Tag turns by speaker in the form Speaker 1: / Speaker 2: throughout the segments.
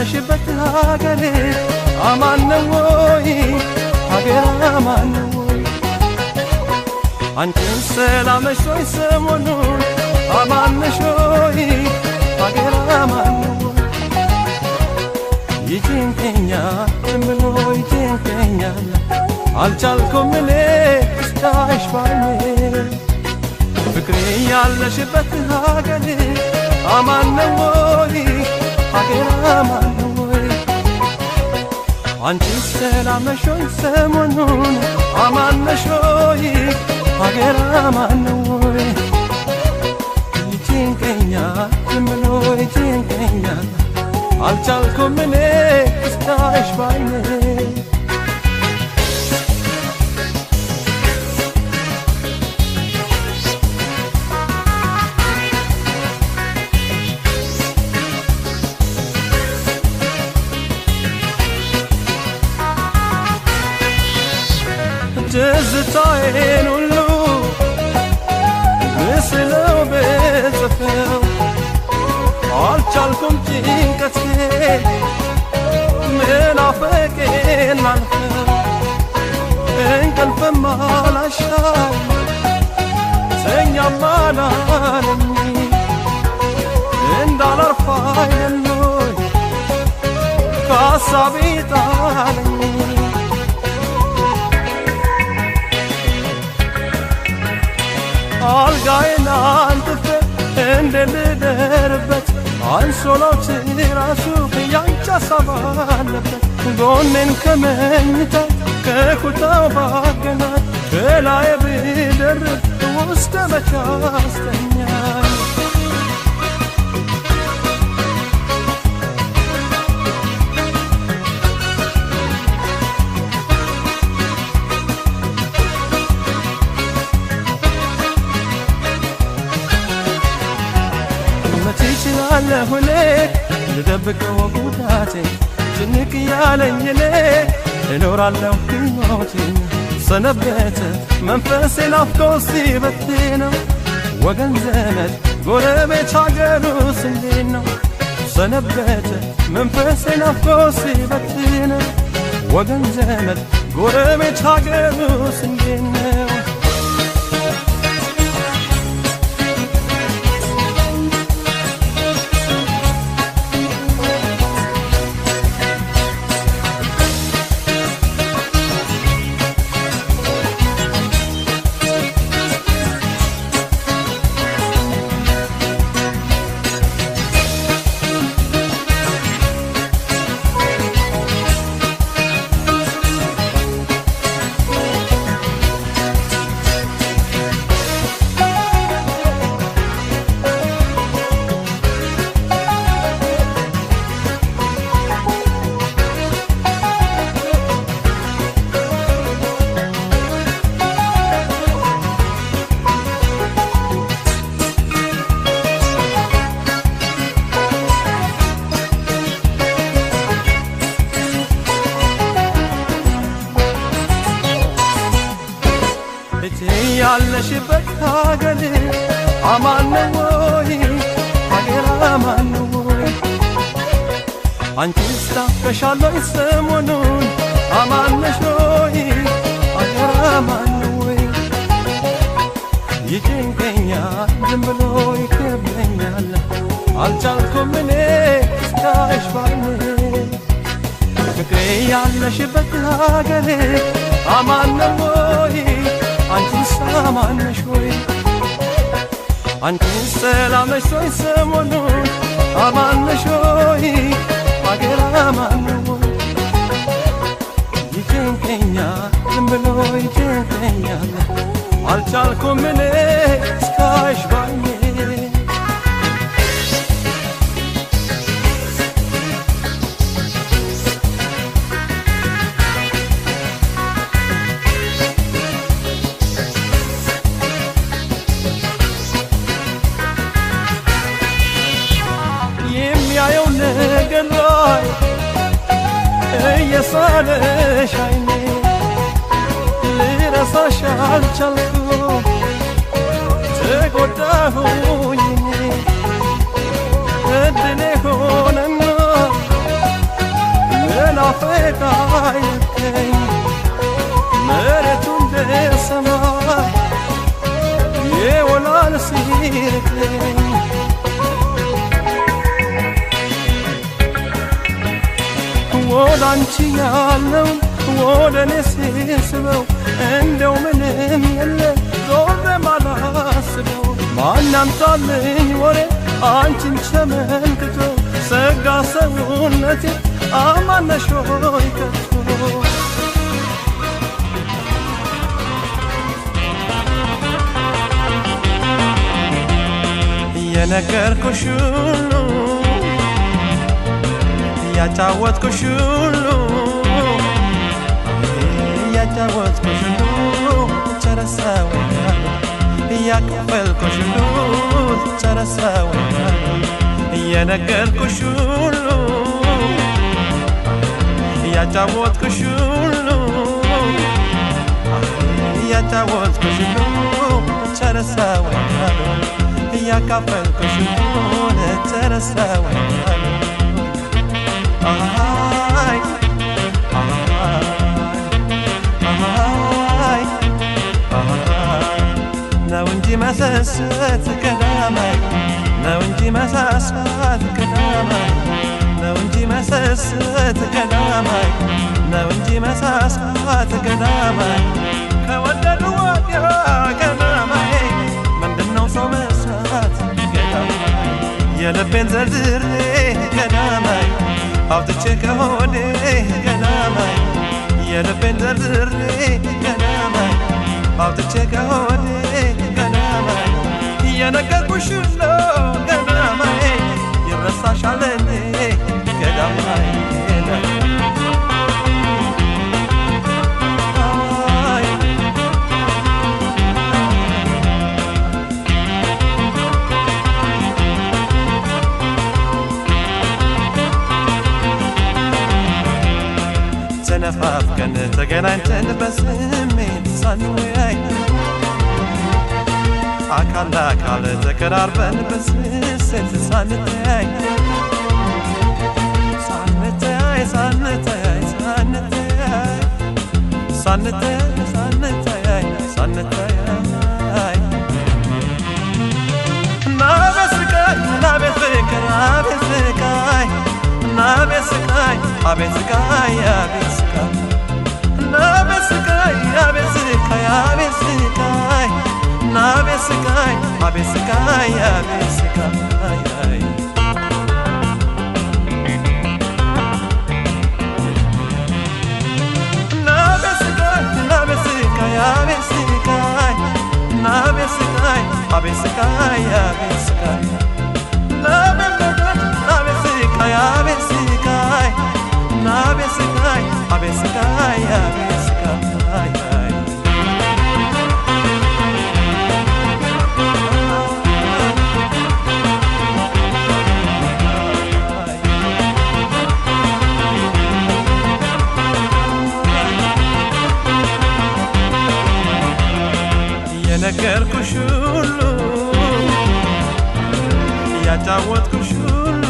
Speaker 1: ያለሽበት ሀገሬ አማን ነው ወይ ሀገር አማን ነው ወይ አንቺን ሰላምሽ ወይ ሰሞኑን አማን ነሽ ወይ ሀገር አማን ነው ወይ ይጭንቀኛል ምኖ ይጭንቀኛል አልቻልኩም እኔ እስካይሽ ባይኔ ፍቅሬ ያለሽበት ሀገሬ አማን ነው ወይ ሀገር አማን ነው ወይ አንቺ ሰላም ነሽ ወይ ሰሞኑን አማን ነሽ ወይ ሀገር አማን ነው ወይ ይጭንቀኛል ምኖ ይጭንቀኛል አልቻልኩም እኔ እስካይሽ ባይኔ ትዝታዬን ሁሉ ምስለው ብጽፈው አልቻልኩም ጭንቀቴ መናፈቄን ላልፈው እንቅልፍም አላሻኝ ተኛም አላለኝ እንዳላርፍ አይደሎኝ ከሀሳቤ ጣለኝ አልጋዬን አንጥፌ እንደልደርበት አንሶላው ትራሱ ያንቺ ሀሳብ አለበት ጎኔን ከመኝታ ከኩታው ባገናኝ ከላዬ ብደርብ ውስጥ መቼ አስተኛኝ ትችላለህ እኔ ልደብቀው ጉዳቴ ጭንቅ ያለኝ እኔ እኖራለሁ ሕይወቴን ሰነበተ መንፈሴ ናፍቆ ሲበትነው ወገን ዘመድ ጎረቤት ሀገሩስ እንዴት ነው ሰነበተ መንፈሴ ናፍቆ ሲበትነው ወገን ዘመድ ጎረቤት ሀገሩስ እንዴት ነው ያለሽበት ሀገሬ አማን ነው ወይ ሀገር አማን ነው ወይ አንቺስ ታፍቀሻል ወይ ሰሞኑን አማን ነሽ ወይ ሀገር አማን ነው ወይ ይጭንቀኛል ዝም ብሎ ይከብደኛል አልቻልኩም እኔ እስካይሽ ባይኔ ፍቅሬ ያለሽበት ሀገሬ አማን ነው ወይ አንቺስ አማን ነሽ ወይ አንቺስ ሰላም ነሽ ወይ ሰሞኑን አማን ነሽ ወይ ሀገር አማን ነው ወይ ይጭንቀኛል ዝም ብሎ ይጭንቀኛል አልቻልኩም እኔ እስካይሽ ባይኔ የሚያየው ነገር ላይ እየሳለሽ አይኔ ልረሳሽ አልቻልኩም ተጎዳሁኝ እድሌ ሆነና ናፈቃይ መሬቱ እንደ ሰማይ የወላል ሲርቀኝ ወደ አንቺ ያለው ወደ እኔ ሲስበው እንደው ምንም የለ ዞር ማላስበው ማን ያምጣልኝ ወሬ አንቺን ተመልክቶ ሰጋ ሰውነቴ አማነሽ ሆይ ከቶ የነገርኩሽ ሁሉ ያጫወትኩሽ ሁሉ ያጫወትኩሽ ሁሉ ጨረሰው ያከፈልኩሽ ሁሉ ጨረሰው የነገርኩሽ ሁሉ ያጫወትኩሽ ሁሉ ያጫወትኩሽ ሁሉ ጨረሰው ያከፈልኩሽ ሁሉ ጨረሰው አይ አይ ነው እንጂ መሰሰት ቀዳማይ ነው እንጂ መሳሳት ቀዳማይ ነው እንጂ መሰሰት ቀዳማይ ነው እንጂ መሳሳት ቀዳማይ ከወደዱ ወዲያ ቀዳማይ ምንድነው ሰው መስራት ቀዳማይ የልቤን ዘርዝሬ ቀዳማይ አውጥቼ ከሆዴ ቀዳማይ የልቤን ዘርዝሬ ቀዳማይ አውጥቼ ከሆዴ ቀዳማይ የነገርኩሽ ሁሉ ቀዳማይ ይረሳሻል እንዴ ቀዳማይ ተነፋፍቀን ተገናኝተን በስሜት ሳንወያይ አካል ለአካል ተቀራርበን በስስት ሳንተያይ ሳንተያይ ሳንተያይ ሳንተያይ ሳንተያይ ሳንተያይ ሳንተያይ ናቤት ስቃይ ናቤት ፍቅር አቤት ስቃይ ናቤት ስቃይ አቤት ስቃይ አቤት ስቃይ ናቤት ስቃይ አቤት ስቃይ አቤት ስቃይ ናቤት ስቃይ አቤት ስቃይ አቤት ስቃይ ናቤት ስቃይ ናቤት ስቃይ አቤት ስቃይ ናቤት ስቃይ አቤት ስቃይ አቤት ስቃይ ናቤት ስቃይ አቤት ስቃይ ናቤት ስቃይ አቤት ስቃይ አቤት ስቃይ የነገርኩሽ ሁሉ ያጫወትኩሽ ሁሉ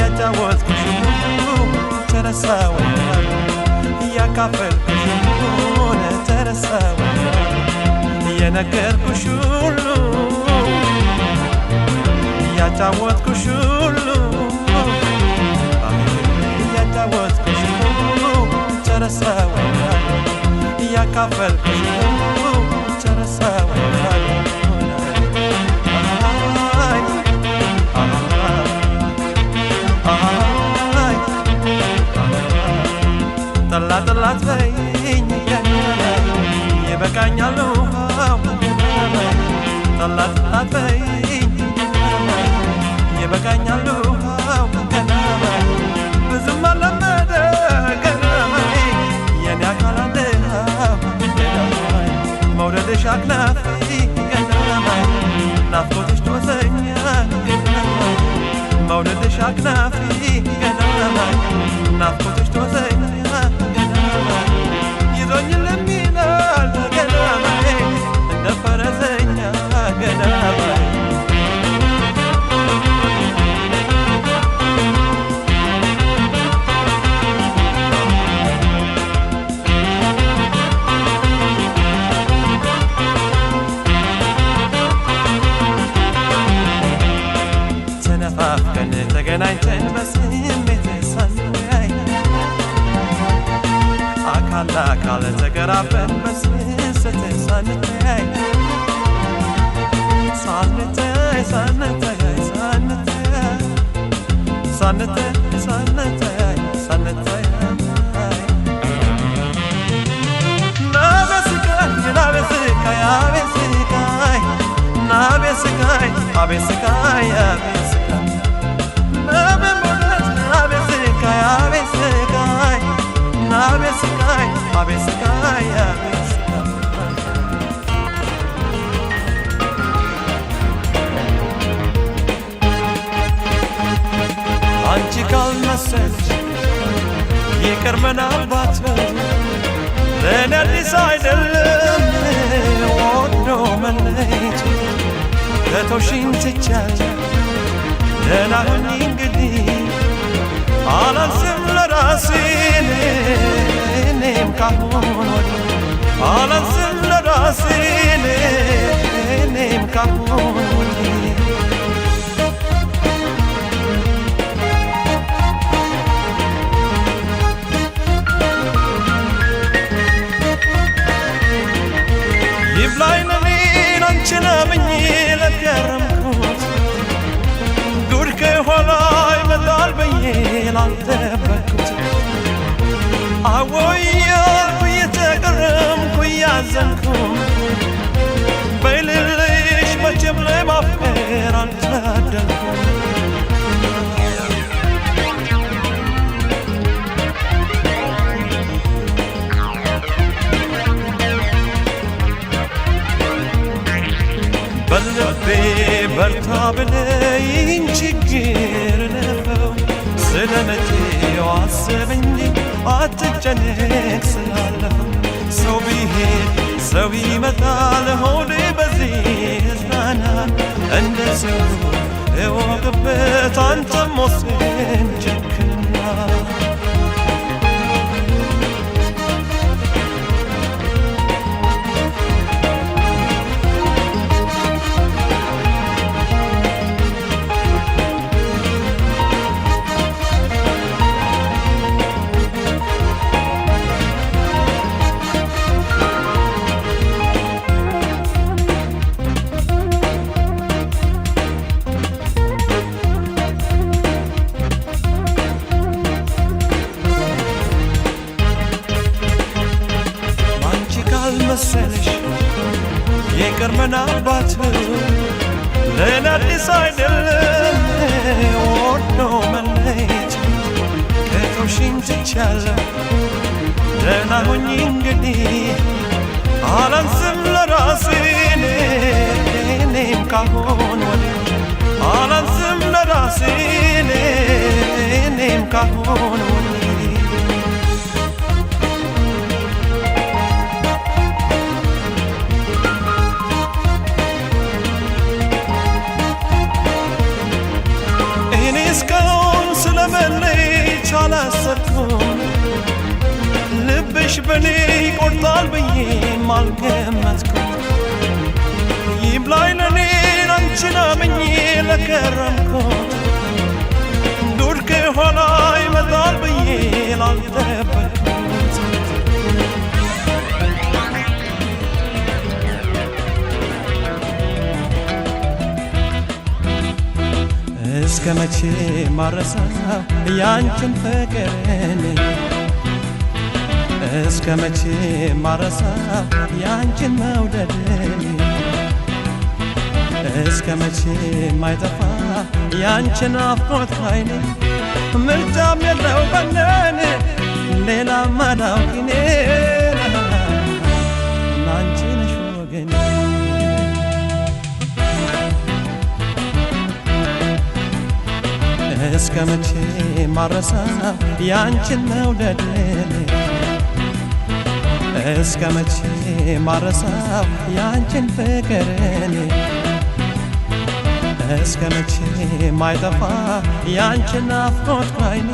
Speaker 1: ያጫወትኩሽ ሁሉ ተረሳው ያካፈልኩሽ ሁሉ ተረሳው የነገርኩሽ ሁሉ ያጫወትኩሽ ሁሉ ያጫወትኩሽ ሁሉ ተረሳው ያካፈልኩሽ ሁሉ ተረሳው ጠላት በይኝ ይበቃኛል ጠላት በይኝ ይበቃኛል ብዙም አለመደ ገናማይ የኔ አካል አለ ገናማይ መውደድሽ አክላፊ ገናማይ ናፍቆትሽ ትወሰኛ ገናማይ መውደድሽ አክላፊ ገናማይ ናፍቆትሽ ትወሰኛ ይዞኝ ለሚላል ገናማይ እንደ ፈረሰኛ ገናማይ ተራበን በስስት ሳንተያይ ሳንተያይ ሳንተያይ ሳንተያይ ሳንተያይ ሳንተያይ ሳንተያይ ናቤስካይ አቤስካይ ናቤስካይ አቤስካይ አቤስካይ ናቤሞለት ናቤስካይ አቤስካይ ናቤስካይ አቤስካይ አቤስካይ አንቺ ካልመሰልሽ ይቅር ምናልባት ለእኔ አዲስ አይደለም ወዶ መለየት ለተውሽኝ ትቻለሁ ደህና ሁኚ እንግዲህ አላንስም ለራሴ እኔም ካሁን ወዲህ አላንስም ለራሴ እኔም ካሁን ወዲህ ይብላኝ ለኔን አንቺን አምኜ ለገረምኩት ጉድ ከኋላ ይመጣል ብዬ ላልጠበቅኩት አወያልኩ እየተገረምኩ እያዘንኩ በይልልሽ መቼም ለማፍቀር አልታደልኩም በልቤ በርታ ብለኝ ችግር ለፈው ስለ መቼው አስብ እንጂ አትጨነቅ ስላለፈው ሰው ቢሄድ ሰው ይመጣል ሆዴ በዚህ እዝናናል እንደ ሰው እወቅበት አንተም ወስን ጨክና መሰለሽ ይቅር ምናልባት ለእኔ አዲስ አይደለም ወዶ መለየት ከተውሽኝ ትቻለሁ ደህና ሁኚ እንግዲህ አላንስም ለራሴ እኔም ካሁን ወዲህ አላንስም ለራሴ እኔም ካሁን ወዲህ እስካሁን ስለመለየት አላሰብኩም ልብሽ በኔ ይቆርጣል ብዬም አልገመትኩም ይብላኝ ለኔን አንቺን አምኜ ለከረምኩት ዱር ከኋላ ይመጣል ብዬ ላልጠበቅኩት እስከ መቼ ማረሳው ያንቺን ፍቅርን እስከ መቼ ማረሳው ያንቺን መውደድን እስከ መቼ ማይጠፋ ያንቺን ናፍቆት ከዓይኔ ምርጫም የለው በነን ሌላ ማዳውቂኔ አንቺ ነሽ ወገኔ እስከ መቼ ማረሳው ያንቺን መውደድን እስከ መቼ ማረሳው ያንቺን ፍቅርን እስከ መቼ ማይጠፋ ያንቺን ናፍቆት ከዓይኔ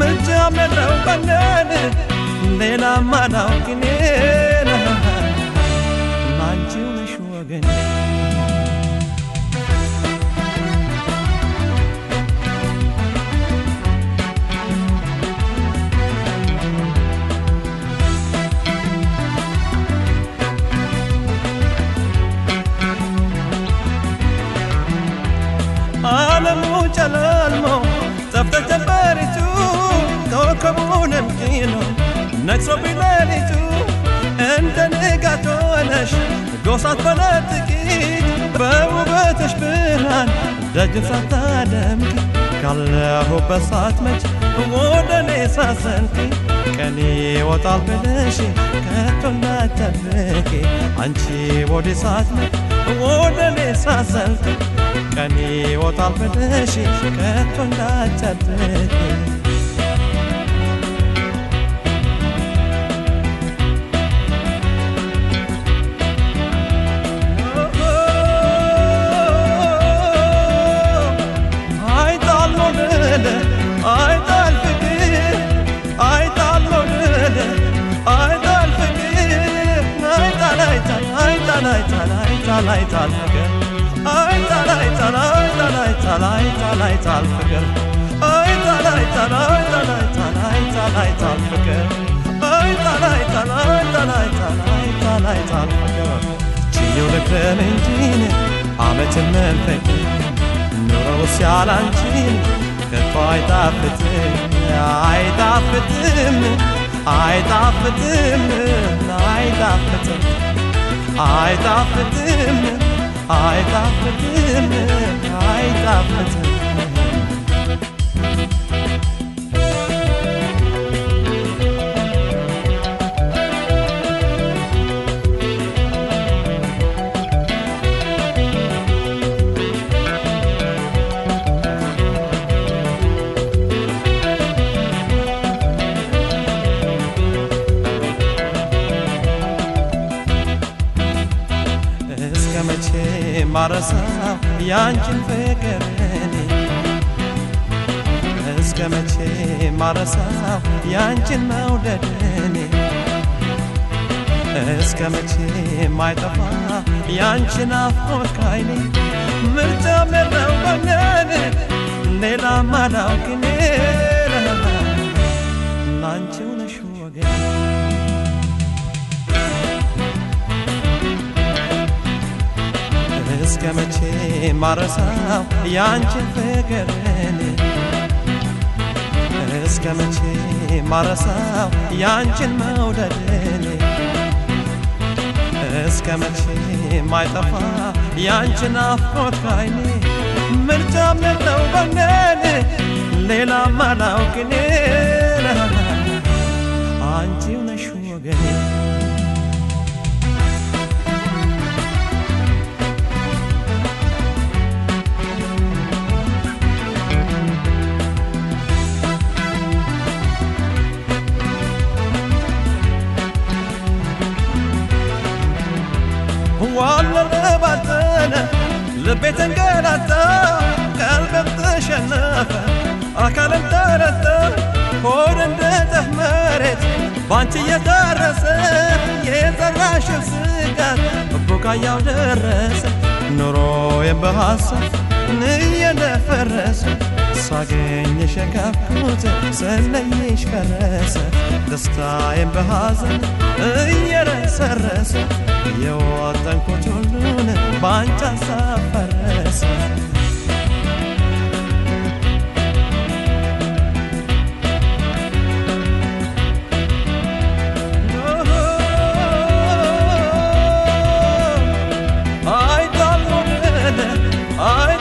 Speaker 1: ምርጫም የለው በነን ሌላ ማዳውቂኔ አንቺው ነሽ ወገኔ ነግሶ ቢሌሊቱ እንደ ንጋት ሆነሽ ጎሳት በነጥቂት በውበትሽ ብርሃን ደጅን ሳታደምቂ ካለሁበት ሳትመጪ ወደ እኔ ሳትዘልቂ ቀኔ ይወጣል ብለሽ ከቶ እንዳትጠብቂ አንቺ ወዲህ ሳትመጪ ወደ እኔ ሳትዘልቂ ቀኔ ይወጣል ብለሽ ከቶ እንዳትጠብቂ አይታል ፍቅር አይታል አይታል አይታል አይታል አይታል አይታል ፍቅር አይታል አይታል አይታል አይታል አይታል አይታል ፍቅር አይታል አይታል አይታል አይታል አይታል አይታል ፍቅር ችዬው ልክረም እንጂ ዓመትን መንፈቅ ኑሮስ ያላንቺን ከቶ አይጣፍጥም አይጣፍጥም አይጣፍጥም አይጣፍጥም አይጣፍጥም አይጣፍጥም አይጣፍጥም ማረሳው ያንቺን ፍቅር እኔ እስከ መቼ ማረሳው ያንቺን መውደድ እኔ እስከ መቼ ማይጠፋ ያንቺን ናፍቆት ከዓይኔ ምርጫም የለው በነን ሌላ ማላውቅ እኔ ላንቺው ነሽ ወገኔ እስከ መቼ ማረሳው ያንቺን ፍቅር እኔ እስከ መቼ ማረሳው ያንቺን መውደድ እኔ እስከ መቼ ማይጠፋ ያንቺን ናፍቆት ከዓይኔ ምርጫም የለው በነን ሌላ ማላውቅ እኔ አንቺው ነሽ ወገኔ ዋለረባተነ ልቤ ተንገላታ ቀልቤም ተሸነፈ አካልም ተረታ ሆድ እንደ ጠፍ መሬት ባንቺ እየታረሰ የዘራሽው ስጋት ቡቃያው ደረሰ ኑሮዬም በሐሳብ እየደፈረሰ ሳገኝሽ የካብኩት ስለይሽ ፈረሰ ደስታዬም በሐዘን እየረሰረሰ የወጠንኩት ሁሉን ባንቺ ሐሳብ ፈረሰ I